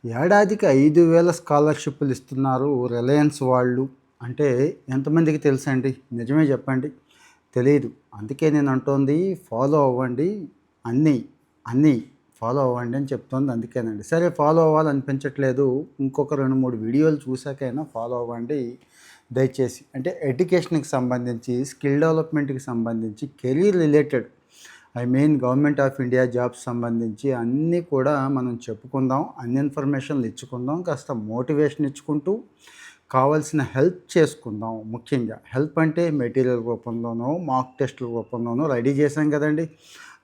ఏడాదికి 5,000 స్కాలర్‌షిప్పులు ఇస్తున్నారు రిలయన్స్ వాళ్ళు. అంటే ఎంతమందికి తెలుసండి? నిజమే చెప్పండి. తెలీదు. అందుకే నేను అంటోంది ఫాలో అవ్వండి. అన్నీ, అన్నీ ఫాలో అవ్వండి అని చెప్తోంది అందుకేనండి. సరే ఫాలో అవ్వాలనిపించట్లేదు. ఇంకొక 2, 3 వీడియోలు చూసాకైనా ఫాలో అవ్వండి దయచేసి. అంటే ఎడ్యుకేషన్‌కి సంబంధించి, స్కిల్ డెవలప్‌మెంట్‌కి సంబంధించి, career related government of India jobs సంబంధించి అన్నీ కూడా మనం చెప్పుకుందాం. అన్ని ఇన్ఫర్మేషన్‌లు ఇచ్చుకుందాం. కాస్త మోటివేషన్ ఇచ్చుకుంటూ, కావాల్సిన హెల్ప్ చేసుకుందాం. ముఖ్యంగా హెల్ప్ అంటే మెటీరియల్ రూపంలోనో, మాక్ టెస్ట్‌ల రూపంలోనో రెడీ చేశాం కదండీ!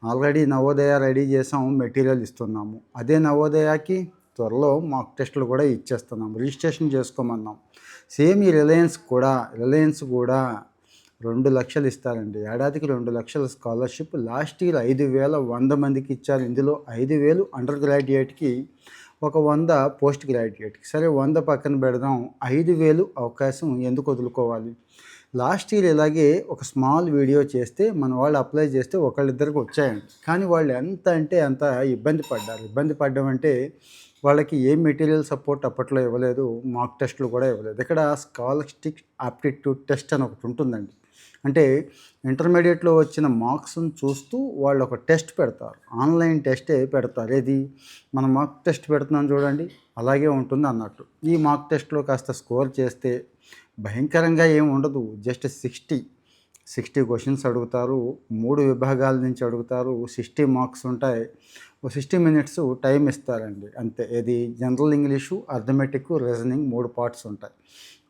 ఆల్రెడీ నవోదయ రెడీ చేసాం. మెటీరియల్ ఇస్తున్నాము. అదే నవోదయకి త్వరలో మాక్ టెస్ట్‌లు కూడా ఇచ్చేస్తున్నాం. రిజిస్ట్రేషన్ చేసుకోమన్నాం. సేమ్ ఈ రిలయన్స్ కూడా 2,00,000 ఇస్తారండి. ఏడాదికి 2,00,000 స్కాలర్‌షిప్. లాస్ట్ ఇయర్ 5,000 100 మందికి ఇచ్చారు. ఇందులో 5,000 అండర్ గ్రాడ్యుయేట్‌కి, ఒక 100 పోస్ట్ గ్రాడ్యుయేట్‌కి. సరే 100 పక్కన పెడదాం. 5,000 అవకాశం ఎందుకు వదులుకోవాలి? లాస్ట్ ఇయర్ ఇలాగే ఒక స్మాల్ వీడియో చేస్తే మన వాళ్ళు అప్లై చేస్తే ఒకళ్ళిద్దరికి వచ్చాయండి. కానీ వాళ్ళు ఎంత అంటే అంత ఇబ్బంది పడ్డారు. ఇబ్బంది పడ్డం అంటే వాళ్ళకి ఏ మెటీరియల్ సపోర్ట్ అప్పట్లో ఇవ్వలేదు. మాక్ టెస్ట్‌లు కూడా ఇవ్వలేదు. ఇక్కడ స్కాలర్‌స్టిక్ ఆప్టిట్యూడ్ టెస్ట్ అని ఒకటి ఉంటుందండి. అంటే ఇంటర్మీడియట్‌లో వచ్చిన మార్క్స్‌ని చూస్తూ వాళ్ళు ఒక టెస్ట్ పెడతారు. ఆన్‌లైన్ టెస్టే పెడతారు. ఏది మనం మాక్ టెస్ట్ పెడుతున్నాం చూడండి, అలాగే ఉంటుంది అన్నట్టు. ఈ మాక్ టెస్ట్‌లో కాస్త స్కోర్ చేస్తే భయంకరంగా ఏమి ఉండదు. జస్ట్ 60 క్వెషన్స్ అడుగుతారు. 3 విభాగాల నుంచి అడుగుతారు. 60 మార్క్స్ ఉంటాయి. ఓ 60 మినిట్స్ టైం ఇస్తారండి అంతే. ఏది general English, arithmetic, reasoning 3 parts ఉంటాయి.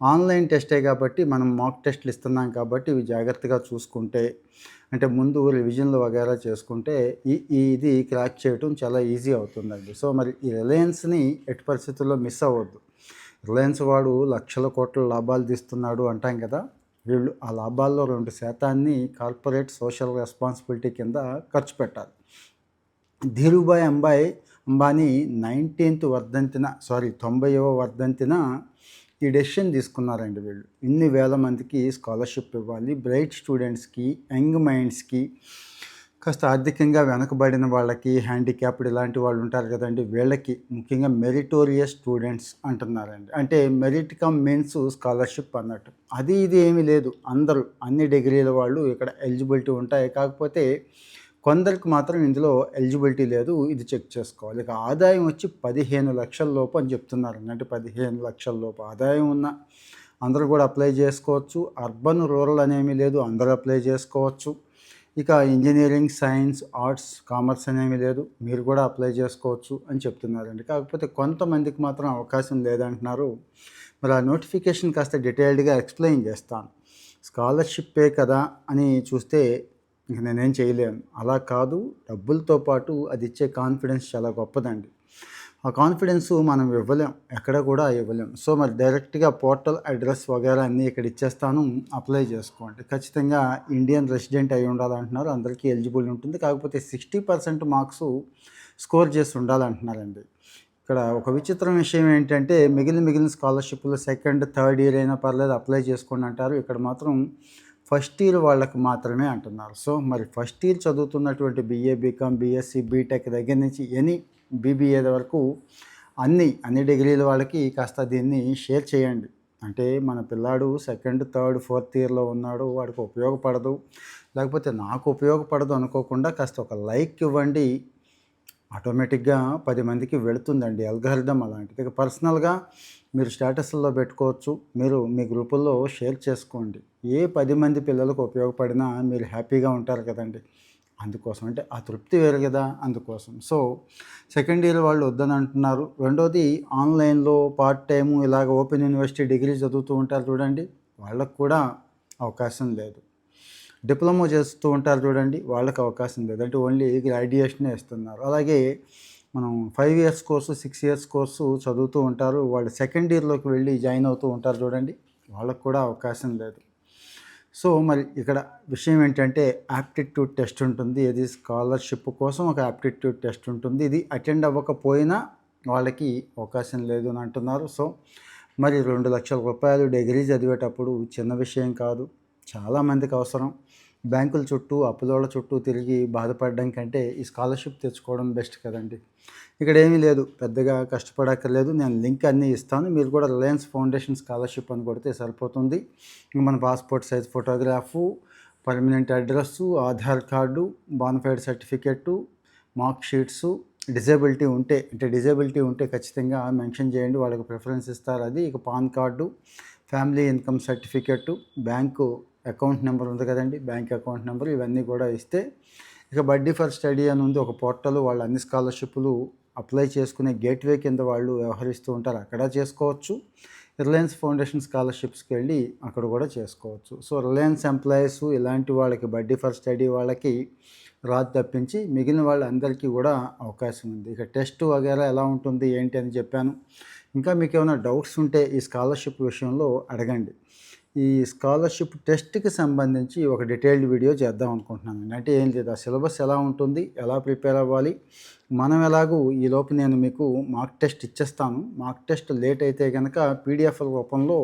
ఆన్‌లైన్ టెస్టే కాబట్టి మనం మాక్ టెస్ట్‌లు ఇస్తున్నాం కాబట్టి ఇవి జాగ్రత్తగా చూసుకుంటే, అంటే ముందు రివిజన్‌లు వగైరా చేసుకుంటే ఇది క్రాక్ చేయటం చాలా ఈజీ అవుతుందండి. సో, మరి ఈ రిలయన్స్‌ని ఎట్టి పరిస్థితుల్లో మిస్ అవ్వద్దు. రిలయన్స్ వాడు లక్షల కోట్ల లాభాలు తీస్తున్నాడు అంటాం కదా! వీళ్ళు ఆ లాభాల్లో 2% కార్పొరేట్ సోషల్ రెస్పాన్సిబిలిటీ కింద ఖర్చు పెట్టాలి. ధీరుభాయ్ అంబానీ 90వ వర్ధంతిన ఈ డెసిషన్ తీసుకున్నారండి వీళ్ళు. ఇన్ని వేల మందికి స్కాలర్‌షిప్ ఇవ్వాలి. బ్రైట్ స్టూడెంట్స్‌కి, యంగ్ మైండ్స్‌కి, కాస్త ఆర్థికంగా వెనకబడిన వాళ్ళకి, హ్యాండిక్యాప్డ్ ఇలాంటి వాళ్ళు ఉంటారు కదండీ! వీళ్ళకి ముఖ్యంగా మెరిటోరియస్ స్టూడెంట్స్ అంటున్నారండి. అంటే మెరిట్ కమ్ మీన్స్ స్కాలర్‌షిప్ అన్నట్టు. అది ఇది ఏమీ లేదు. అందరూ అన్ని డిగ్రీల వాళ్ళు ఇక్కడ ఎలిజిబిలిటీ ఉంటాయి. కాకపోతే కొందరికి మాత్రం ఇందులో ఎలిజిబిలిటీ లేదు. ఇది చెక్ చేసుకోవాలి. ఇక ఆదాయం వచ్చి 15,00,000 లోపు అని చెప్తున్నారండి. అంటే 15,00,000 లోపు ఆదాయం ఉన్న అందరూ కూడా అప్లై చేసుకోవచ్చు. అర్బన్, రూరల్ అనేమీ లేదు. అందరూ అప్లై చేసుకోవచ్చు. ఇక ఇంజినీరింగ్, సైన్స్, ఆర్ట్స్, కామర్స్ అనేమీ లేదు. మీరు కూడా అప్లై చేసుకోవచ్చు అని చెప్తున్నారండి. కాకపోతే కొంతమందికి మాత్రం అవకాశం లేదంటున్నారు. మరి ఆ నోటిఫికేషన్ కాస్త డీటెయిల్డ్‌గా ఎక్స్‌ప్లెయిన్ చేస్తాను. స్కాలర్‌షిప్పే కదా అని చూస్తే ఇంక నేనేం చేయలేను. అలా కాదు, డబ్బులతో పాటు అది ఇచ్చే కాన్ఫిడెన్స్ చాలా గొప్పదండి. ఆ కాన్ఫిడెన్సు మనం ఇవ్వలేం. ఎక్కడ కూడా ఇవ్వలేం. సో, మరి డైరెక్ట్‌గా పోర్టల్ అడ్రెస్ వగైరా అన్నీ ఇక్కడ ఇచ్చేస్తాను. అప్లై చేసుకోండి. ఖచ్చితంగా ఇండియన్ రెసిడెంట్ అయి ఉండాలంటున్నారు. అందరికీ ఎలిజిబుల్ ఉంటుంది. కాకపోతే 60% మార్క్సు స్కోర్ చేసి ఉండాలంటున్నారండి. ఇక్కడ ఒక విచిత్రం విషయం ఏంటంటే మిగిలిన స్కాలర్‌షిప్‌లో సెకండ్, థర్డ్ ఇయర్ అయినా పర్లేదు అప్లై చేసుకోండి అంటారు. ఇక్కడ మాత్రం ఫస్ట్ ఇయర్ వాళ్ళకి మాత్రమే అంటున్నారు. సో, మరి ఫస్ట్ ఇయర్ చదువుతున్నటువంటి బీఏ, బీకామ్, బీఎస్సీ, బీటెక్ దగ్గర నుంచి బీబీఏ వరకు అన్ని డిగ్రీల వాళ్ళకి కాస్త దీన్ని షేర్ చేయండి. అంటే మన పిల్లాడు సెకండ్, థర్డ్, ఫోర్త్ ఇయర్‌లో ఉన్నాడు. వాడికి ఉపయోగపడదు, లేకపోతే నాకు ఉపయోగపడదు అనుకోకుండా కాస్త ఒక లైక్ ఇవ్వండి. ఆటోమేటిక్‌గా 10 మందికి వెళుతుందండి. అల్గారిథం అలాంటిది. ఇక పర్సనల్‌గా మీరు స్టేటస్‌ల్లో పెట్టుకోవచ్చు. మీరు మీ గ్రూపుల్లో షేర్ చేసుకోండి. ఏ 10 మంది పిల్లలకు ఉపయోగపడినా మీరు హ్యాపీగా ఉంటారు కదండీ! అందుకోసం. అంటే ఆ తృప్తి వేరు కదా! అందుకోసం. సో, సెకండ్ ఇయర్ వాళ్ళు వద్దని అంటున్నారు. రెండోది ఆన్‌లైన్‌లో పార్ట్ టైము ఇలాగ ఓపెన్ యూనివర్సిటీ డిగ్రీ చదువుతూ ఉంటారు చూడండి, వాళ్ళకి కూడా అవకాశం లేదు. డిప్లొమా చేస్తూ ఉంటారు చూడండి, వాళ్ళకి అవకాశం లేదు. అంటే ఓన్లీ గ్రాడ్యుయేషనే ఇస్తున్నారు. అలాగే మనం 5 ఇయర్స్ కోర్సు, 6 ఇయర్స్ కోర్సు చదువుతూ ఉంటారు. వాళ్ళు సెకండ్ ఇయర్‌లోకి వెళ్ళి జాయిన్ అవుతూ ఉంటారు చూడండి, వాళ్ళకి కూడా అవకాశం లేదు. సో, మరి ఇక్కడ విషయం ఏంటంటే యాప్టిట్యూడ్ టెస్ట్ ఉంటుంది. ఇది స్కాలర్‌షిప్ కోసం ఒక యాప్టిట్యూడ్ టెస్ట్ ఉంటుంది. ఇది అటెండ్ అవ్వకపోయినా వాళ్ళకి అవకాశం లేదు అని అంటున్నారు. సో, మరి రూ. 2,00,000 డిగ్రీ చదివేటప్పుడు చిన్న విషయం కాదు. చాలామందికి అవసరం. బ్యాంకుల చుట్టూ అప్పులోళ్ళ చుట్టూ తిరిగి బాధపడడం కంటే ఈ స్కాలర్షిప్ తెచ్చుకోవడం బెస్ట్ కదండి. ఇక్కడ ఏమీ లేదు, పెద్దగా కష్టపడక్కర్లేదు. నేను లింక్ అన్నీ ఇస్తాను, మీరు కూడా రిలయన్స్ ఫౌండేషన్ స్కాలర్షిప్ అని కొడితే సరిపోతుంది. మన passport size photograph, permanent address, Aadhaar card, bonafide certificate, mark sheets, disability ఉంటే ఖచ్చితంగా మెన్షన్ చేయండి, వాళ్ళకి ప్రిఫరెన్స్ ఇస్తారు. అది ఇక PAN card, family income certificate, bank account number ఉంది కదండి, బ్యాంక్ అకౌంట్ నెంబర్, ఇవన్నీ కూడా ఇస్తే ఇక బడ్డీ ఫర్ స్టడీ అని ఉంది ఒక పోర్టల్, వాళ్ళు అన్ని స్కాలర్షిప్లు అప్లై చేసుకునే గేట్వే కింద వాళ్ళు వ్యవహరిస్తూ ఉంటారు, అక్కడ చేసుకోవచ్చు. రిలయన్స్ ఫౌండేషన్ స్కాలర్షిప్స్కి వెళ్ళి అక్కడ కూడా చేసుకోవచ్చు. సో రిలయన్స్ ఎంప్లాయీస్ ఇలాంటి వాళ్ళకి బడ్డీ ఫర్ స్టడీ వాళ్ళకి రాదు తప్పించి మిగిలిన వాళ్ళందరికీ కూడా అవకాశం ఉంది. ఇక టెస్ట్ వగేరా ఎలా ఉంటుంది ఏంటి అని చెప్పాను. ఇంకా మీకు ఏమైనా డౌట్స్ ఉంటే ఈ స్కాలర్షిప్ విషయంలో అడగండి. ఈ స్కాలర్షిప్ టెస్ట్కి సంబంధించి ఒక డీటెయిల్డ్ వీడియో చేద్దాం అనుకుంటున్నాను. అంటే ఏం లేదు, ఆ సిలబస్ ఎలా ఉంటుంది, ఎలా ప్రిపేర్ అవ్వాలి, మనం ఎలాగూ ఈలోపు నేను మీకు మార్క్ టెస్ట్ ఇచ్చేస్తాను. మార్క్ టెస్ట్ లేట్ అయితే కనుక పీడిఎఫ్ రూపంలో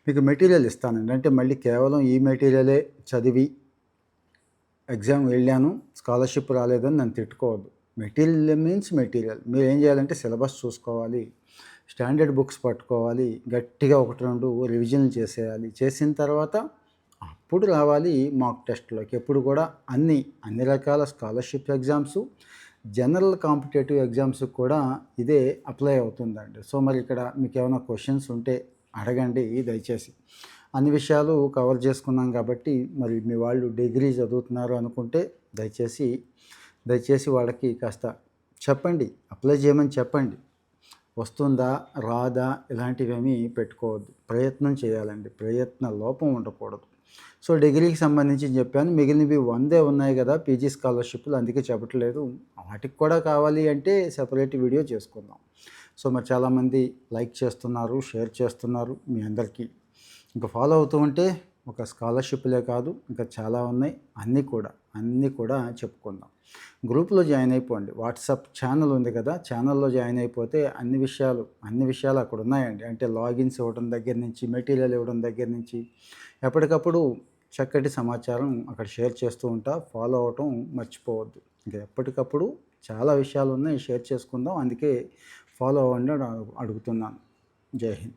మీకు మెటీరియల్ ఇస్తానండి. అంటే మళ్ళీ కేవలం ఈ మెటీరియలే చదివి ఎగ్జామ్ వెళ్ళాను, స్కాలర్షిప్ రాలేదని నన్ను తిట్టుకోవద్దు. Material means material. మీరు ఏం చేయాలంటే సిలబస్ చూసుకోవాలి, స్టాండర్డ్ బుక్స్ పట్టుకోవాలి, గట్టిగా 1-2 రివిజన్లు చేసేయాలి. చేసిన తర్వాత అప్పుడు రావాలి మాక్ టెస్ట్లోకి. ఎప్పుడు కూడా అన్ని రకాల స్కాలర్షిప్ ఎగ్జామ్స్, జనరల్ కాంపిటేటివ్ ఎగ్జామ్స్కి కూడా ఇదే అప్లై అవుతుందండి. సో మరి ఇక్కడ మీకు ఏమైనా క్వశ్చన్స్ ఉంటే అడగండి దయచేసి. అన్ని విషయాలు కవర్ చేసుకున్నాం కాబట్టి మరి మీ వాళ్ళు డిగ్రీ చదువుతున్నారు అనుకుంటే దయచేసి వాళ్ళకి కాస్త చెప్పండి, అప్లై చేయమని చెప్పండి. వస్తుందా రాదా ఇలాంటివేమీ పెట్టుకోవద్దు, ప్రయత్నం చేయాలండి, ప్రయత్న లోపం ఉండకూడదు. సో డిగ్రీకి సంబంధించి చెప్పాను, మిగిలినవి 100 ఉన్నాయి కదా పీజీ స్కాలర్షిప్లు, అందుకే చెప్పట్లేదు. వాటికి కూడా కావాలి అంటే సెపరేట్ వీడియో చేసుకుందాం. సో మరి చాలామంది లైక్ చేస్తున్నారు, షేర్ చేస్తున్నారు, మీ అందరికీ ఇంకా ఫాలో అవుతూ ఉంటే ఒక స్కాలర్షిప్లే కాదు ఇంకా చాలా ఉన్నాయి, అన్నీ కూడా చెప్పుకుందాం. గ్రూప్లో జాయిన్ అయిపోండి, వాట్సాప్ ఛానల్ ఉంది కదా, ఛానల్లో జాయిన్ అయిపోతే అన్ని విషయాలు అక్కడ ఉన్నాయండి. అంటే లాగిన్స్ ఇవ్వడం దగ్గర నుంచి, మెటీరియల్ ఇవ్వడం దగ్గర నుంచి ఎప్పటికప్పుడు చక్కటి సమాచారం అక్కడ షేర్ చేస్తూ ఉంటా. ఫాలో అవటం మర్చిపోవద్దు. ఇంకా ఎప్పటికప్పుడు చాలా విషయాలు ఉన్నాయి, షేర్ చేసుకుందాం. అందుకే ఫాలో అవ్వండి అడుగుతున్నాను. జై హింద్.